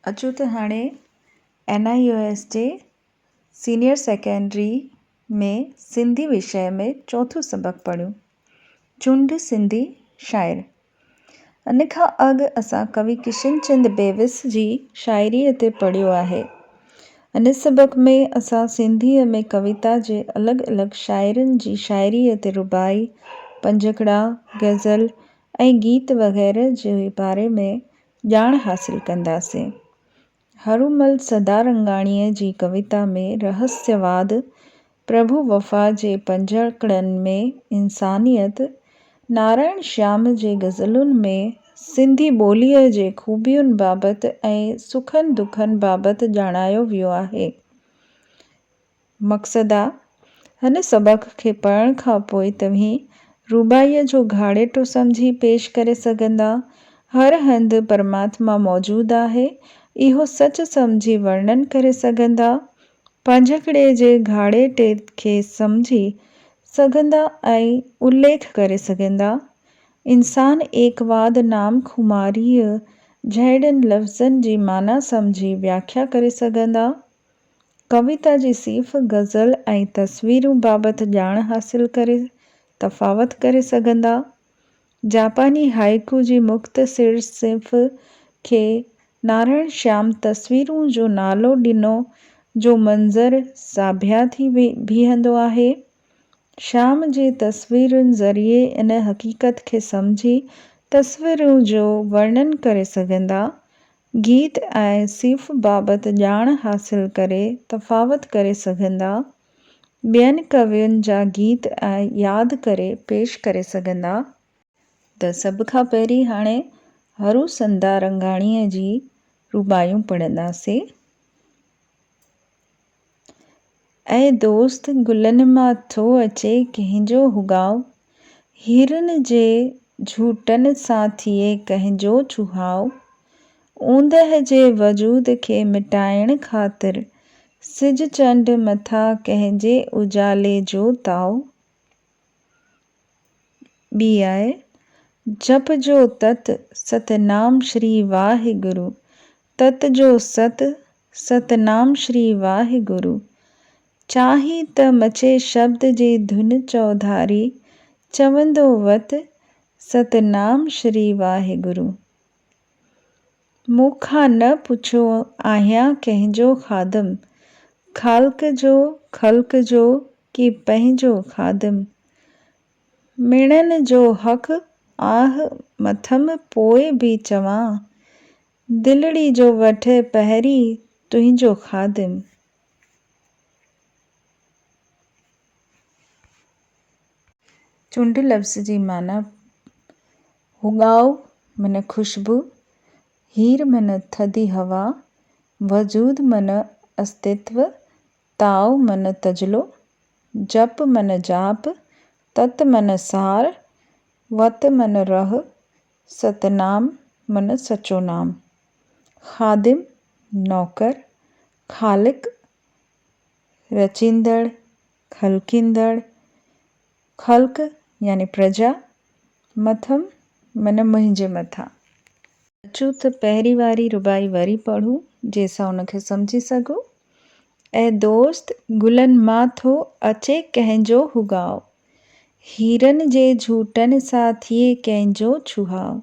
अचूं त हाणे NIOS जे सीनियर सेकेंडरी में सिंधी विषय में चौथों सबक़ पढ़ियूं। चुंड सिंधी शाइर। इन खां अॻु असां कवि किशन चंद बेविस जी शाइरीअ ते पढ़ियो आहे। इन सबक़ में असां सिंधीअ में कविता जे अलॻि अलॻि शाइरनि जी शाइरीअ ते रुबाई, पंजकड़ा, गज़ल ऐं गीत वग़ैरह जे बारे में ॼाण हासिल कंदासीं। हरूमल सदारंगाणीअ जी कविता में रहस्यवाद, प्रभु वफ़ा जे पंजकड़नि में इंसानियत, नारायण श्याम जे गज़लुनि में सिंधी ॿोलीअ जे ख़ूबियुनि बाबति ऐं सुखनि दुखनि बाबति ॼाणायो वियो आहे। मक़सदु आहे, हिन सबक़ खे पढ़ण खां पोइ तव्हीं रुबाईअ जो घाड़ेटो सम्झी पेश करे सघंदा। हर हंधि परमात्मा मौजूदु आहे, इहो सच सम्झी वर्णन करे सघंदा। पंजकड़े जे घाड़ेटे खे सम्झी सघंदा ऐं उल्लेख करे सघंदा। इंसान एकवाद नाम खुमारीअ जहिड़नि लफ़्ज़नि जी माना सम्झी व्याख्या करे सघंदा। कविता जी सीफ़, गज़ल ऐं तस्वीरूं बाबति ॼाण हासिल करे तफ़ावत करे सघंदा। जापानी हाइकू जी मुख़्तसिर सिफ़ खे नारायण श्याम तस्वीरूं जो नालो ॾिनो जो मंज़र साभिया थी बीहंदो आहे। श्याम जी तस्वीरुनि ज़रिए इन हक़ीक़त खे सम्झी तस्वीरूं जो वर्णन करे सघंदा। गीत ऐं सीफ़ बाबति ॼाण हासिल करे तफ़ावत करे सघंदा। ॿियनि कवियुनि जा गीत ऐं यादि करे पेश करे सघंदा। त सभ खां पहिरीं हाणे हरू सदारंगाणीअ जी रुबायूं पढ़ंदासीं। ऐं दोस्त गुलनि मां थो अचे कंहिंजो हुगाव, हीरनि जे झूटनि सां थिए कंहिंजो छुहाव, ऊंदहि जे वजूद खे मिटाइण ख़ातिर सिज चंड मथां कंहिंजे उजाले जो ताव। ॿी आहे, जप जो तत सतनाम श्री वाहिगुरु, तत जो सत सतनाम श्री वाहिगुरु, चाही त मचे शब्द जी धुन चौधारी, चवंदो वत सतनाम श्री वाहिगुरु। मूंखां न पुछो आहियां कंहिंजो ख़ादम, ख़ाल्क जो ख़ल्क जो कि पंहिंजो ख़ादम, मिणनि जो हक़ आह मथम पोइ बि चवां, दिलड़ी जो वठ पहिरीं तुंहिंजो ख़ादिम। चुंड लफ़्ज़ जी माना हुगाव मन खुशबू, हीर मन थधी हवा, वजूद मन अस्तित्व, ताव मन तजलो, जप मन जाप, तत मन सार, वत मन रह, सतनाम मन सचो नाम, ख़ादिम नौकर, ख़ालिक रचींदड़ ख़ल्कींदड़, ख़ल्क यानी प्रजा, मथम मन मुंहिंजे मथां। अचूं त पहिरीं वारी रुबाई वरी पढ़ूं जंहिंसां उनखे सम्झी सघूं। ऐं दोस्त गुलनि मां थो अचे कंहिंजो हुगाव, हीरनि जे झूटनि सां थिए कंहिंजो छुहाव,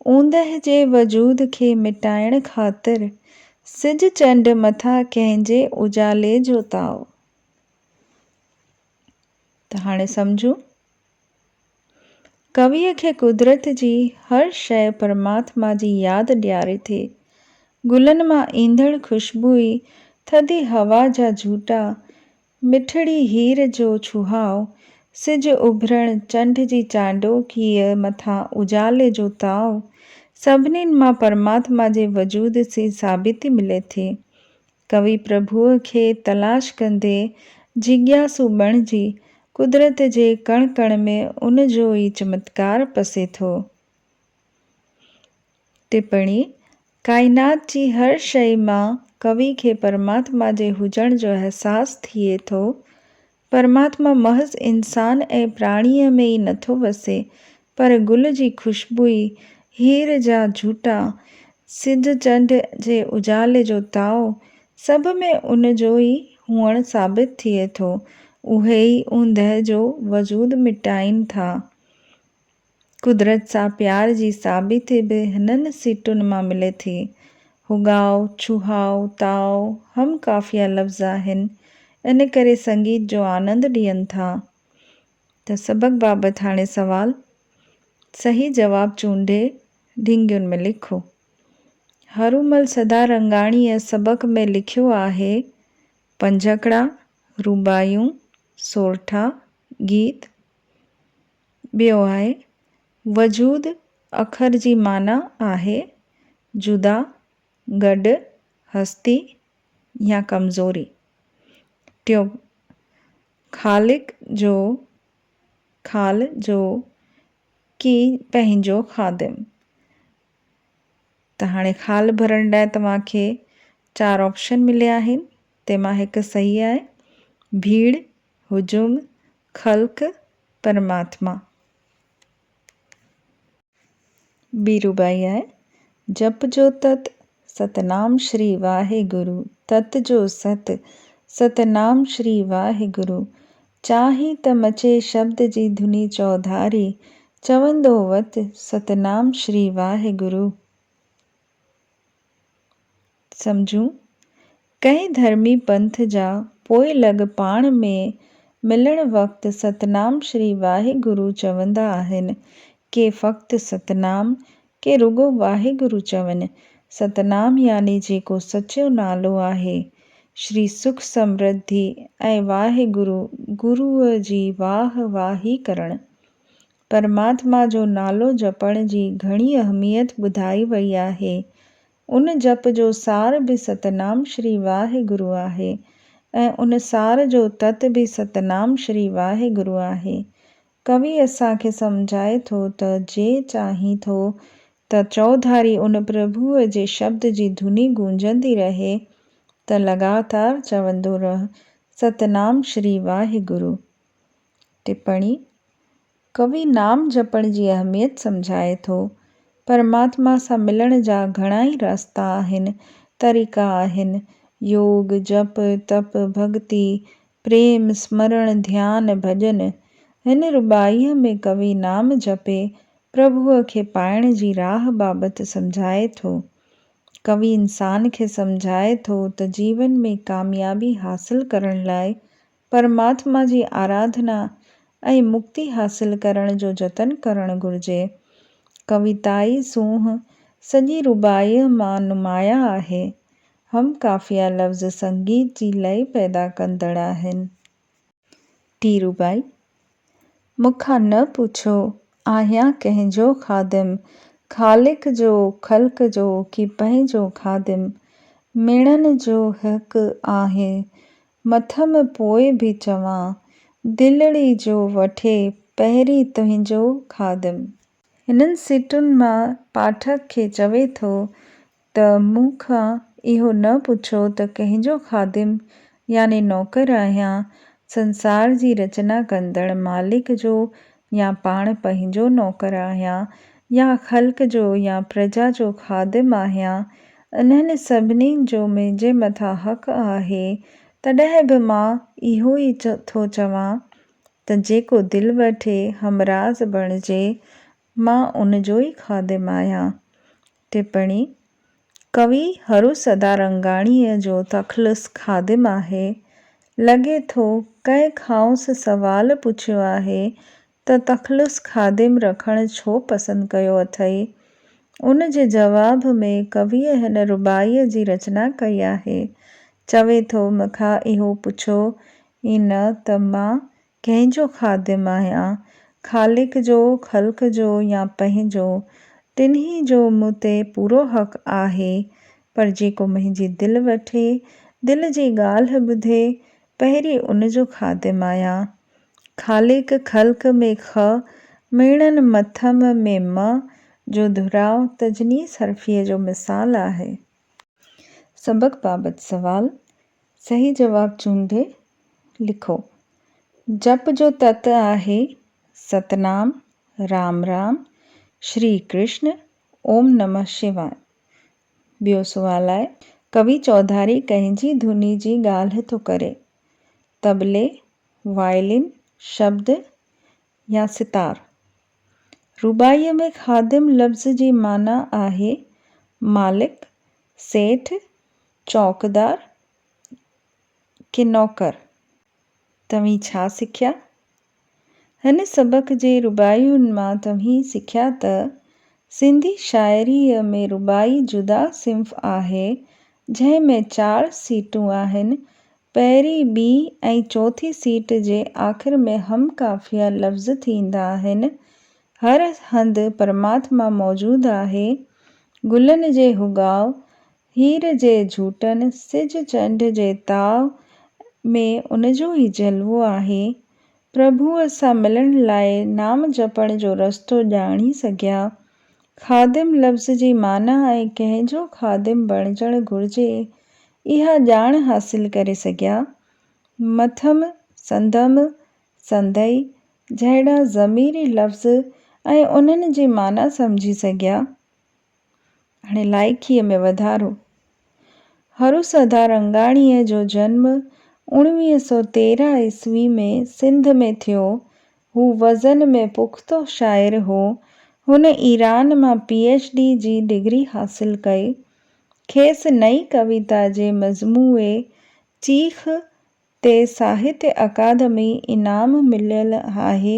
ऊंदहि जे वजूद खे मिटाइण ख़ातिर सिज चंड मथां कंहिंजे उजाले जो ताव। त हाणे सम्झूं। कविअ खे कुदरत जी हर शइ परमात्मा जी यादि ॾियारे थी। गुलनि मां ईंदड़ ख़ुशबू ई, थधी हवा जा झूटा, मिठड़ी हीर जो छुहाव, सिज उभरण चंड जी चांडोकीअ मथां उजाले जो ताव, सभिनीनि मां परमात्मा जे वजूद जी साबिती मिले थी। कवि प्रभुअ खे तलाश कंदे जिज्ञासु बणिजी कुदरत जे कण कण में उन जो ई चमत्कार पसे थो। टिप्पणी, काइनात जी हर शइ मां कवि खे परमात्मा जे हुजण जो अहसासु थिए थो। परमात्मा महज़ इंसान ऐं प्राणीअ में ई नथो वसे, पर गुल जी ख़ुशबू ई, हीर जा झूटा, सिज चंड जे उजाले जो ताव सभ में उन जो ई हुअण साबित थिए थो। उहे ई ऊंदहि जो वजूद मिटाइनि था। कुदरत सां प्यार जी साबिती बि हिननि सीटुनि मां मिले थी। हुगाव, छुहाव, ताव हम काफ़िया लफ़्ज़ आहिनि, इन करे संगीत जो आनंद ॾियनि था। त सबक़ बाबति हाणे सवाल। सही जवाब चूंडे ढिंगियुनि में लिखो। हरूमल सदारंगाणीअ सबक़ में लिखियो आहे पंजकड़ा, रूबायूं, सोरठा, गीत। ॿियो आहे वजूद अखर जी माना आहे जुदा, गॾु, हस्ती या कमज़ोरी। टियों ख़ालिक जो ख़ाल जो की पंहिंजो ख़ादिम। त हाणे ख़ाल भरण लाइ तव्हांखे 4 ऑप्शन मिलिया आहिनि। तंहिंमां हिकु सही आहे भीड़, हुजुम, ख़ल्क़, परमात्मा। ॿी रुबाई आहे जप जो तत सतनाम श्री वाहेगुरु, तत जो सत सतनाम श्री वाहेगुरु। चाही त मचे शब्द जी धुनी चौधारी, चवंदो वत सतनाम श्री वाहेगुरु। सम्झूं कंहिं धर्मी पंथ जा पोइ लॻ पाण में मिलण वक़्तु सतनाम श्री वाहेगुरु चवंदा आहिनि। के फ़क़्ति सतनाम, के रुगो वाहेगुरु चवनि। सतनाम यानी जेको सचो नालो आहे। श्री सुख समृद्धि ऐं वाहेगुरु गुरूअ जी वाह वाही करणु। परमात्मा जो नालो जपण जी घणी अहमियत ॿुधाई वई आहे। उन जप जो सार बि सतनाम श्री वाहेगुरु आहे ऐं उन सार जो तत बि सतनाम श्री वाहेगुरु आहे। कवि असांखे सम्झाए थो त जे चाहीं थो त चौधारी उन प्रभुअ जे शब्द जी धुनी गूंजंदी रहे त लॻातार चवंदो रह सतनाम श्री वाहेगुरु। टिप्पणी कवि नाम जपण जी अहमियत सम्झाए थो। परमात्मा सां मिलण जा घणाई रस्ता आहिनि, तरीक़ा आहिनि। योग, जप, तप, भक्ति, प्रेम, स्मरण, ध्यान, भॼन। हिन रुबाईअ में कवि नाम जपे प्रभुअ खे पाइण जी राह बाबति सम्झाए थो। कवि इंसान खे सम्झाए थो त जीवन में कामयाबी हासिल करण लाइ परमात्मा जी आराधना ऐं मुक्ति हासिल करण जो जतन करणु घुरिजे। कविताई सूंहुं सॼी रुबाईअ मां नुमाया आहे। हम काफ़िया लफ़्ज़ संगीत जी लय पैदा कंदड़ आहिनि। टी रुबाई मूंखां न पुछो आहियां कंहिंजो ख़ादिम, ख़ालिक जो ख़ल्क़ जो की पंहिंजो ख़ादिम। मिणनि जो हक़ आहे मथम पोइ बि चवां, दिलड़ी जो वठे पहिरीं तुंहिंजो ख़ादिम। हिननि सीटुनि मां पाठक खे चवे थो त मूंखां इहो न पुछो त कंहिंजो ख़ादिम यानी नौकर आहियां, संसार जी रचना कंदड़ मालिक जो या पाण पंहिंजो नौकर आहियां या ख़ल्क़ जो या प्रजा जो ख़ादिम आहियां। इन्हनि सभिनी जो मुंहिंजे मथां हक़ आहे। तॾहिं बि मां इहो ई थो चवां त जेको दिलि वठे हमराज़ बणिजे, मां उन जो ई ख़ादिम आहियां। टिप्पणी कवि हरू सदारंगाणीअ जो तख़ल्लुस ख़ादिम आहे। लॻे थो कंहिं खांसि सवाल पुछियो आहे त तख़ल्लुस ख़ादिम रखणु छो पसंदि कयो अथई। उन जे जवाब में कविअ हिन रुबाईअ जी रचना कई आहे। चवे थो मूंखां इहो पुछो ई न त मां कंहिंजो ख़ादिम आहियां, ख़ालिक जो, ख़ल्क़ जो या पंहिंजो। टिन्ही जो मूं ते पूरो हक़ आहे, पर जेको मुंहिंजी दिलि वठे, दिलि जी ॻाल्हि ॿुधे, पहिरीं उन जो ख़ादिम आहियां। ख़ालिक ख़ल्क़ में ख़, मिणनि मथम में म जो दुहिराउ तजनीस हर्फ़ीअ जो मिसाल आहे। सबक़ बाबति सवाल। सही जवाब चूंडे लिखो। जप जो तत आहे सतनाम, राम राम, श्री कृष्ण, ओम नमः शिवाय। ॿियो सुवालु आहे, कवि चौधारी कंहिंजी धुनी जी ॻाल्हि थो करे? तबले, वायलिन, शब्द या सितार? रुबाईअ में ख़ादिम लफ़्ज़ जी माना आहे मालिक, सेठ, चौकीदार कि नौकर। तव्हीं छा सिखिया? हिन सबक जे रुबाइयुनि मां तव्हीं सिखिया त सिंधी शाइरीअ में रुबाई जुदा सिंफ़ आहे जंहिं में 4 सीटूं आहिनि। पहिरीं, ॿीं ऐं चौथीं सीट जे आख़िर में हम काफ़िया लफ़्ज़ थींदा आहिनि। हर हंधि परमात्मा मौजूदु आहे। गुलनि जे हुगाव, हीर जे झूटनि, सिज चंड जे ताव में उनजो ई जलवो आहे। प्रभुअ सां मिलण लाइ नाम जपण जो रस्तो ॼाणी सघिया। ख़ादिम लफ़्ज़ जी माना ऐं कंहिंजो ख़ादिम बणिजणु घुरिजे इहा ॼाण हासिल करे सघिया। मथम, संदम, संदई जहिड़ा ज़मीरी लफ़्ज़ ऐं उन्हनि जी माना सम्झी सघिया। हाणे लाइकीअ में वधारो। हरुसदा रंगाणीअ जो जनमु 1913 ईस्वी में सिंध में थियो। हू वज़न में पुख़्तो शाइर हो। हुन ईरान मां PhD जी डिग्री हासिल कई। खेसि नई कविता जे मजमूए चीख़ ते साहित्य अकादमी इनाम मिलियल आहे।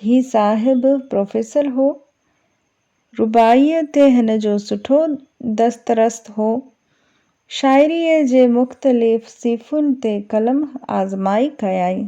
ही साहिबु प्रोफेसर हो। रुबाईअ ते हिन जो सुठो दस्तरस्त हो। शाइरीअ जे मुख़्तलिफ़ सिफ़ुनि ते कलम आज़माई कयाई।